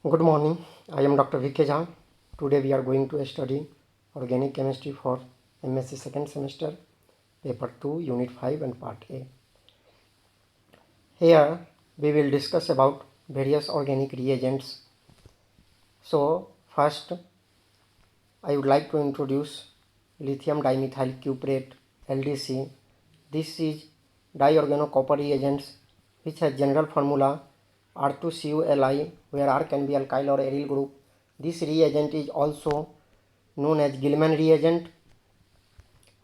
Good morning. I am Dr. V.K. Jha. Today we are going to study organic chemistry for MSc second semester, paper 2, unit 5 and part A. Here we will discuss about various organic reagents. So first I would like to introduce lithium dimethyl cuprate LDC. This is diorganocopper reagents which has general formula R2CuLi, where R can be alkyl or aryl group. This reagent is also known as Gilman reagent,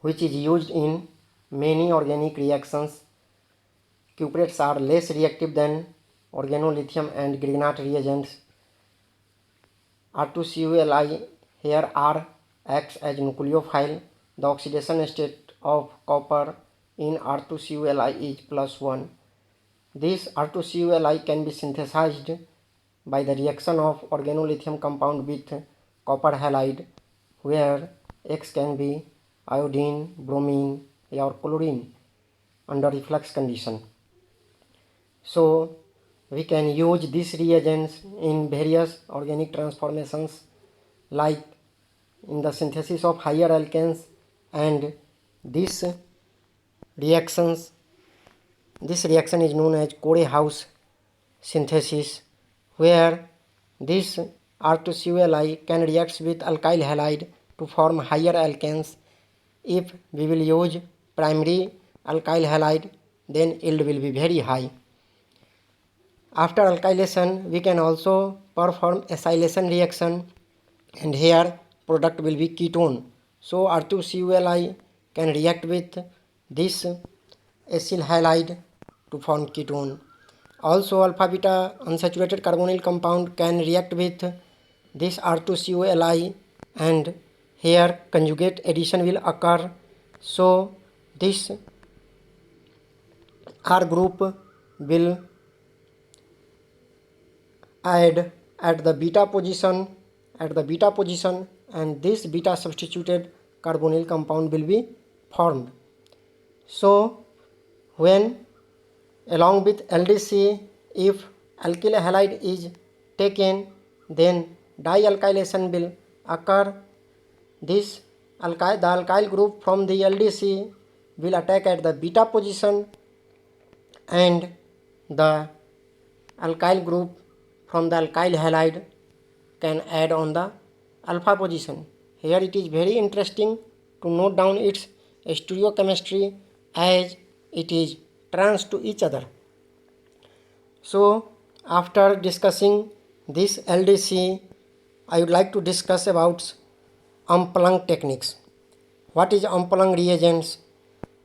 which is used in many organic reactions. Cuprates are less reactive than organolithium and Grignard reagents. R2CuLi, here R acts as nucleophile. The oxidation state of copper in R2CuLi is +1. This R2CuLi can be synthesized by the reaction of organolithium compound with copper halide, where X can be iodine, bromine or chlorine under reflux condition. So we can use these reagents in various organic transformations, like in the synthesis of higher alkanes, and this reaction is known as Corey-House synthesis, where this R2CuLi can react with alkyl halide to form higher alkanes. If we will use primary alkyl halide, then yield will be very high. After alkylation, we can also perform acylation reaction, and here product will be ketone. So R2CuLi can react with this acyl halide to form ketone. Also alpha beta unsaturated carbonyl compound can react with this R2CuLi, and here conjugate addition will occur. So this R group will add at the beta position, and this beta substituted carbonyl compound will be formed. So when along with LDC, if alkyl halide is taken, then dialkylation will occur. The alkyl group from the LDC will attack at the beta position, and the alkyl group from the alkyl halide can add on the alpha position. Here it is very interesting to note down its stereochemistry, as it is trans to each other. So after discussing this LDC, I would like to discuss about Umplung techniques. What is Umplung reagents?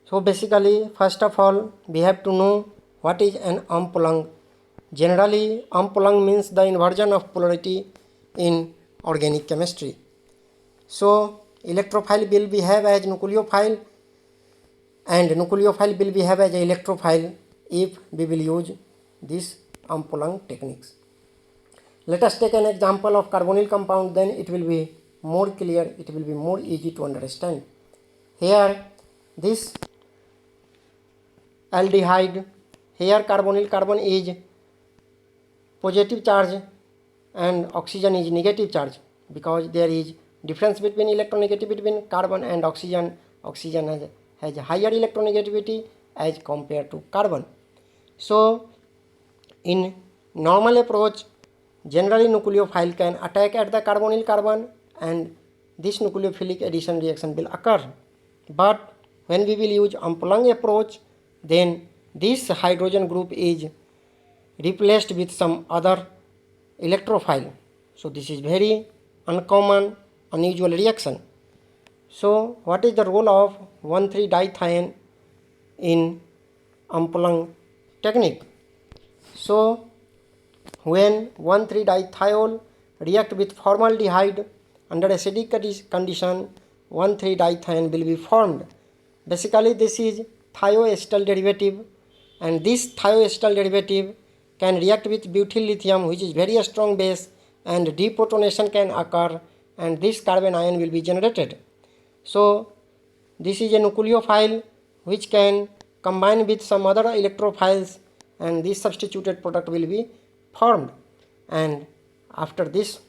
So basically, first of all, we have to know what is an Umplung. Generally, Umplung means the inversion of polarity in organic chemistry. So electrophile will behave as nucleophile, and nucleophile will behave as electrophile if we will use this Umplung techniques. Let us take an example of carbonyl compound, then it will be more clear, it will be more easy to understand. Here this aldehyde, here carbonyl carbon is positive charge and oxygen is negative charge, because there is difference between electronegativity between carbon and oxygen. Oxygen has higher electronegativity as compared to carbon. So in normal approach, generally nucleophile can attack at the carbonyl carbon, and this nucleophilic addition reaction will occur. But when we will use Umplung approach, then this hydrogen group is replaced with some other electrophile. So this is very uncommon, unusual reaction. So what is the role of 1,3-dithiene in Umplung technique? So when 1,3-dithiol react with formaldehyde under acidic condition, 1,3-dithiene will be formed. Basically this is thioacetal derivative, and this thioacetal derivative can react with butyl lithium, which is very strong base, and deprotonation can occur, and this carbon ion will be generated. So this is a nucleophile which can combine with some other electrophiles, and this substituted product will be formed, and After this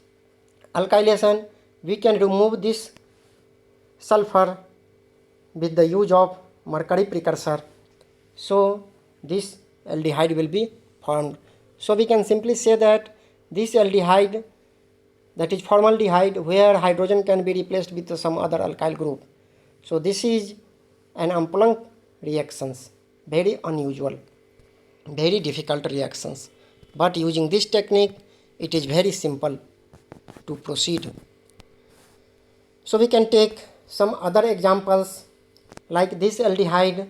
alkylation, we can remove this sulfur with the use of mercury precursor. So this aldehyde will be formed. So we can simply say that this aldehyde, that is formaldehyde, where hydrogen can be replaced with some other alkyl group. So this is an Amplanck reactions, very unusual, very difficult reactions. But using this technique, it is very simple to proceed. So we can take some other examples, like this aldehyde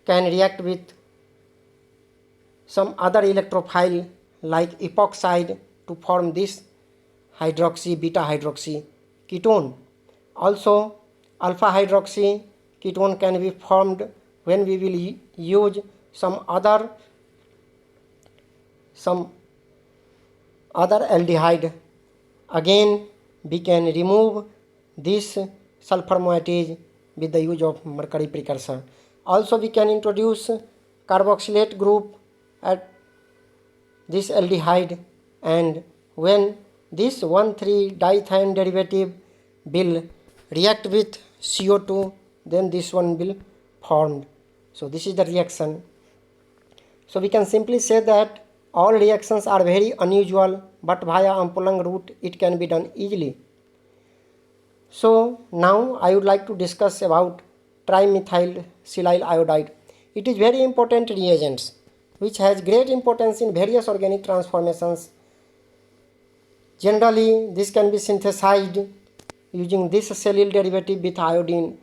can react with some other electrophile like epoxide to form this hydroxy beta hydroxy ketone. Also alpha hydroxy ketone can be formed when we will use some other aldehyde. Again we can remove this sulfur moiety with the use of mercury precursor. Also we can introduce carboxylate group at this aldehyde, and when this 1,3-dithione derivative will react with CO2, then this one will formed. So this is the reaction. So we can simply say that all reactions are very unusual, but via Amplanck route it can be done easily. So now I would like to discuss about trimethyl silyl iodide. It is very important reagent which has great importance in various organic transformations. Generally this can be synthesized using this cellular derivative with iodine,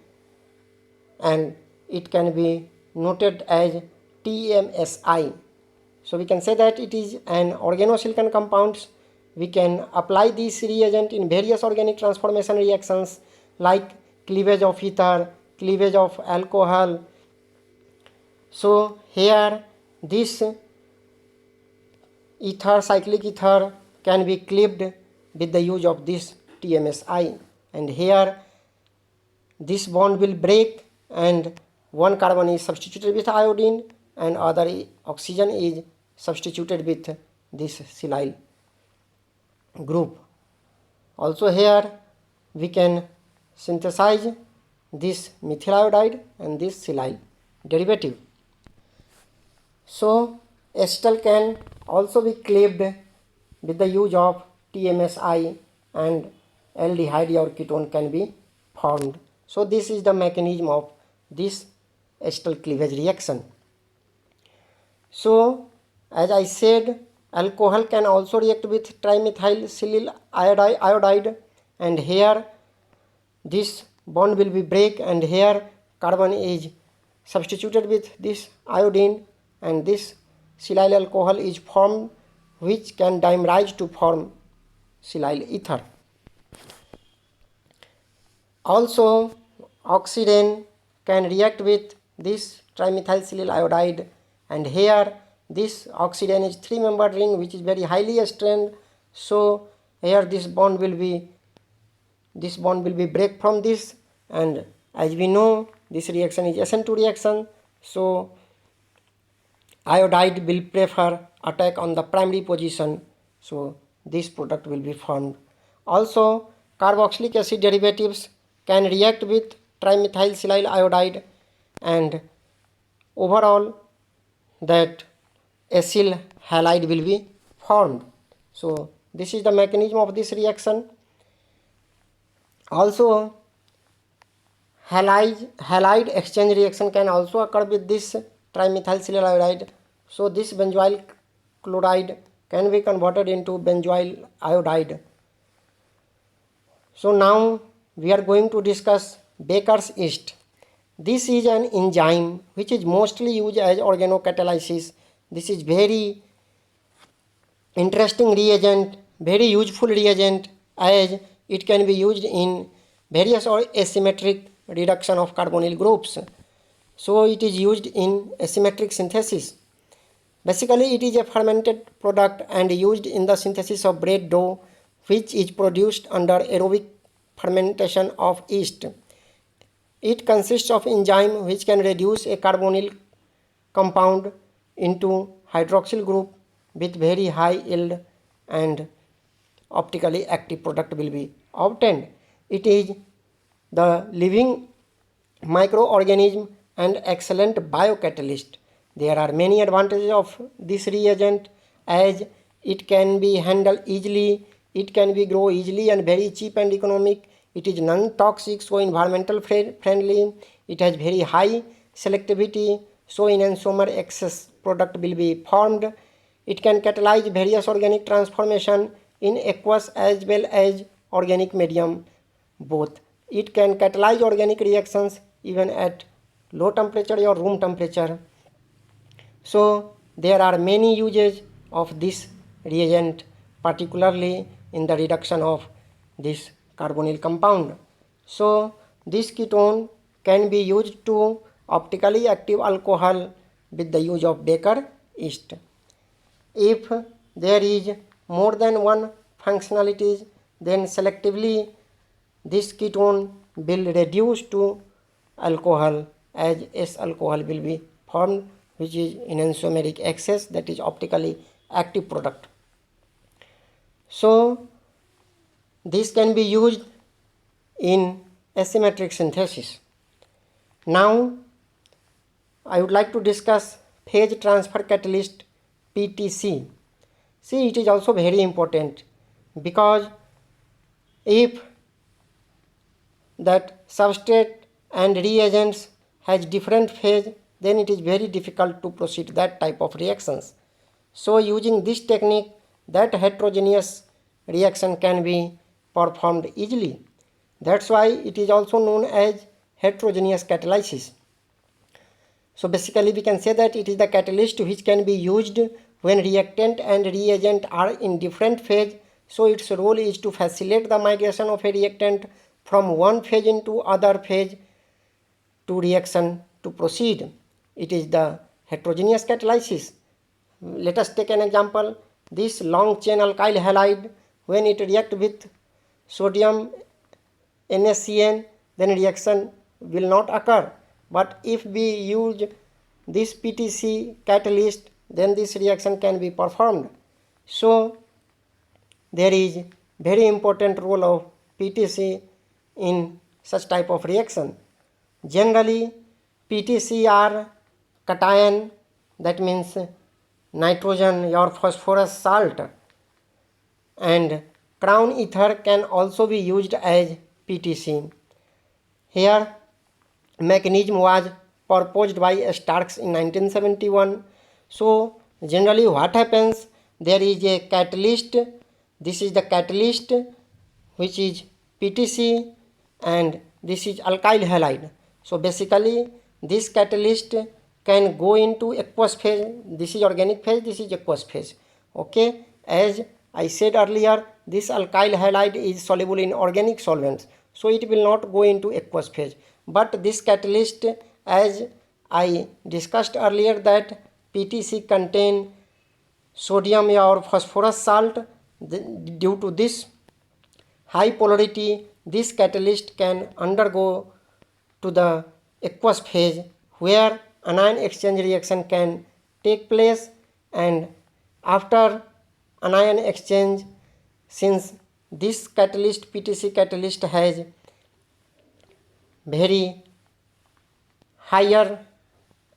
and it can be noted as TMSI. So we can say that it is an organosilicon compound. We can apply this reagent in various organic transformation reactions like cleavage of ether, cleavage of alcohol. So here this ether, cyclic ether, can be cleaved with the use of this TMSI, and here this bond will break and one carbon is substituted with iodine and other oxygen is substituted with this silyl group. Also here we can synthesize this methyl iodide and this silyl derivative. So acetal can also be cleaved with the use of TMSI and aldehyde or ketone can be formed. So this is the mechanism of this acetal cleavage reaction. So as I said, alcohol can also react with trimethyl silyl iodide, and here this bond will be break and here carbon is substituted with this iodine and this silyl alcohol is formed, which can dimerize to form silyl ether. Also oxygen can react with this trimethyl silyl iodide, and here this oxygen is 3-membered ring which is very highly strained. So here this bond will be break from this, and as we know this reaction is SN2 reaction. So iodide will prefer attack on the primary position, so this product will be formed. Also carboxylic acid derivatives can react with trimethyl silyl iodide, and overall that acyl halide will be formed. So this is the mechanism of this reaction. Also halide exchange reaction can also occur with this trimethyl silyl iodide. So this benzoyl chloride can be converted into benzoyl iodide. So now we are going to discuss Baker's yeast. This is an enzyme which is mostly used as organocatalysis. This is very interesting reagent, very useful reagent, as it can be used in various or asymmetric reduction of carbonyl groups. So it is used in asymmetric synthesis. Basically it is a fermented product and used in the synthesis of bread dough, which is produced under aerobic fermentation of yeast. It consists of enzyme which can reduce a carbonyl compound into hydroxyl group with very high yield, and optically active product will be obtained. It is the living microorganism and excellent biocatalyst. There are many advantages of this reagent as it can be handled easily, it can be grow easily and very cheap and economic. It is non-toxic, so environmental friendly. It has very high selectivity, so enantiomer excess product will be formed. It can catalyze various organic transformation in aqueous as well as organic medium both. It can catalyze organic reactions even at low temperature or room temperature. So there are many uses of this reagent, particularly in the reduction of this carbonyl compound. So this ketone can be used to optically active alcohol with the use of Baker yeast. If there is more than one functionalities, then selectively this ketone will reduce to alcohol as S-alcohol will be formed, which is enantiomeric excess, that is optically active product. So this can be used in asymmetric synthesis. Now I would like to discuss phase transfer catalyst PTC. See, it is also very important because if that substrate and reagents has different phase, then it is very difficult to proceed that type of reactions. So using this technique, that heterogeneous reaction can be performed easily. That's why it is also known as heterogeneous catalysis. So basically we can say that it is the catalyst which can be used when reactant and reagent are in different phase. So its role is to facilitate the migration of a reactant from one phase into other phase to reaction to proceed. It is the heterogeneous catalysis. Let us take an example. This long chain alkyl halide, when it react with sodium NaCN, then reaction will not occur. But if we use this PTC catalyst, then this reaction can be performed. So there is very important role of PTC in such type of reaction. Generally PTC are cation, that means nitrogen or phosphorus salt, and crown ether can also be used as PTC. Here mechanism was proposed by Starks in 1971. So generally what happens, there is a catalyst, this is the catalyst which is PTC, and this is alkyl halide. So basically this catalyst can go into aqueous phase. This is organic phase, this is aqueous phase. Okay, as I said earlier, this alkyl halide is soluble in organic solvents, so it will not go into aqueous phase. But this catalyst, as I discussed earlier, that PTC contain sodium or phosphorus salt, due to this high polarity, this catalyst can undergo to the aqueous phase where anion exchange reaction can take place, and after anion exchange, since this catalyst PTC catalyst has very higher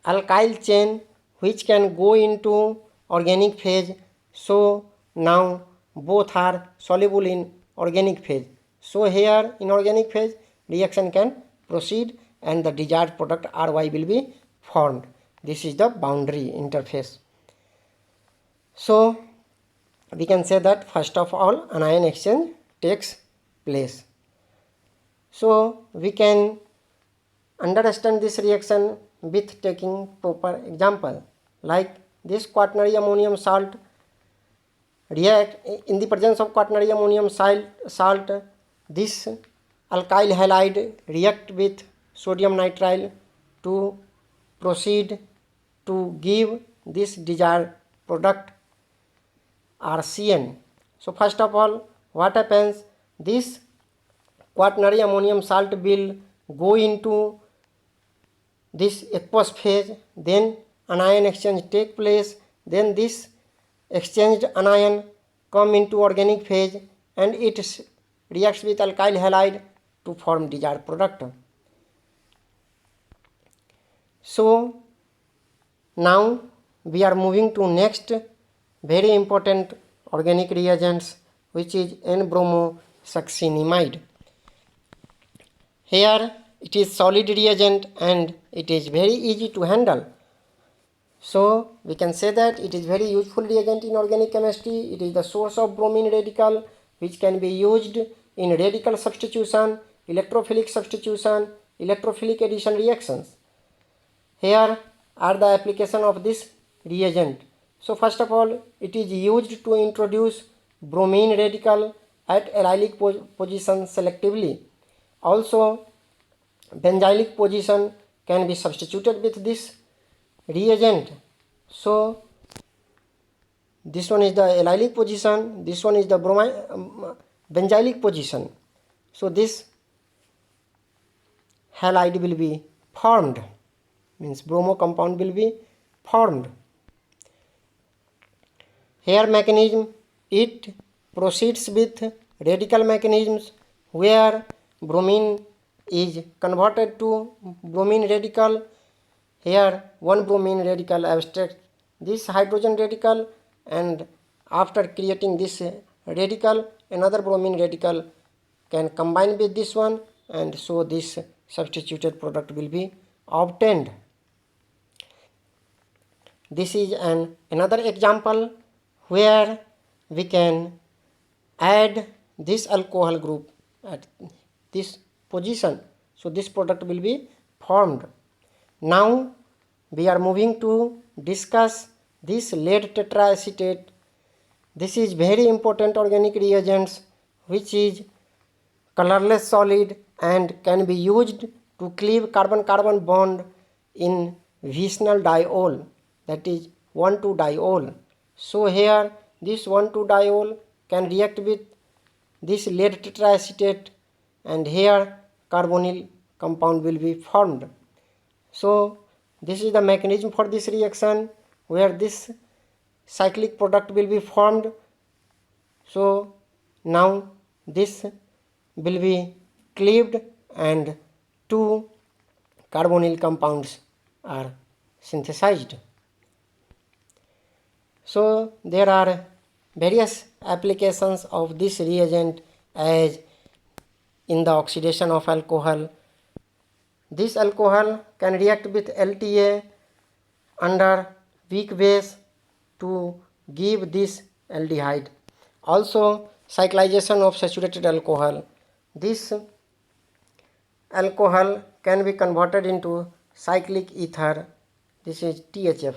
alkyl chain which can go into organic phase, so now both are soluble in organic phase. So here in organic phase reaction can proceed and the desired product RY will be formed. This is the boundary interface. So we can say that first of all anion exchange takes place. So we can understand this reaction with taking proper example, like this quaternary ammonium salt react in the presence of quaternary ammonium salt, this alkyl halide react with sodium nitrile to proceed to give this desired product RCN. So first of all what happens, this quaternary ammonium salt will go into this aqueous phase, then anion exchange take place, then this exchanged anion come into organic phase and it reacts with alkyl halide to form desired product. So now we are moving to next very important organic reagents, which is N-bromosuccinimide. Here it is solid reagent and it is very easy to handle. So we can say that it is very useful reagent in organic chemistry. It is the source of bromine radical, which can be used in radical substitution, electrophilic substitution, electrophilic addition reactions. Here are the application of this reagent. So first of all, it is used to introduce bromine radical at allylic position selectively. Also, benzylic position can be substituted with this reagent. So this one is the allylic position, this one is the benzylic position. So this halide will be formed, means bromo compound will be formed. Here mechanism, it proceeds with radical mechanisms where bromine is converted to bromine radical. Here one bromine radical abstracts this hydrogen radical, and after creating this radical, another bromine radical can combine with this one, and so this substituted product will be obtained. This is another example where we can add this alcohol group at this position. So this product will be formed. Now we are moving to discuss this lead tetraacetate. This is very important organic reagents which is colorless solid and can be used to cleave carbon-carbon bond in vicinal diol, that is 1,2-diol. So here this 1,2-diol can react with this lead tetraacetate, and here carbonyl compound will be formed. So this is the mechanism for this reaction where this cyclic product will be formed. So now this will be cleaved and two carbonyl compounds are synthesized. So there are various applications of this reagent, as in the oxidation of alcohol. This alcohol can react with LTA under weak base to give this aldehyde. Also cyclization of saturated alcohol. This alcohol can be converted into cyclic ether. This is THF.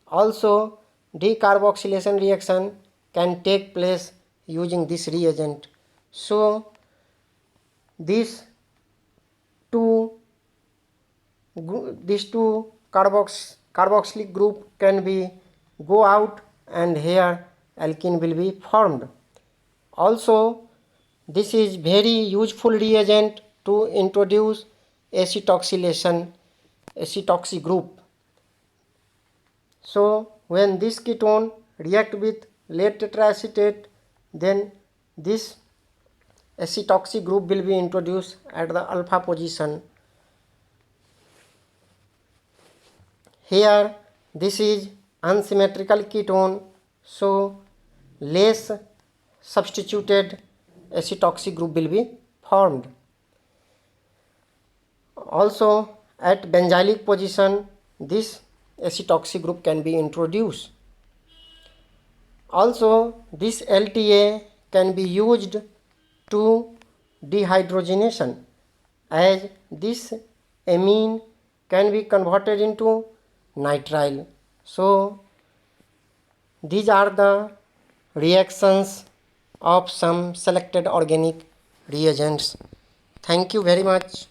Also decarboxylation reaction can take place using this reagent. So these two carboxylic group can be go out, and here alkene will be formed. Also this is very useful reagent to introduce acetoxy group. So when this ketone react with lead tetraacetate, then this acetoxy group will be introduced at the alpha position. Here this is unsymmetrical ketone, so less substituted acetoxy group will be formed. Also at benzylic position, this acetoxy group can be introduced. Also this LTA can be used to dehydrogenation, as this amine can be converted into nitrile. So these are the reactions of some selected organic reagents. Thank you very much.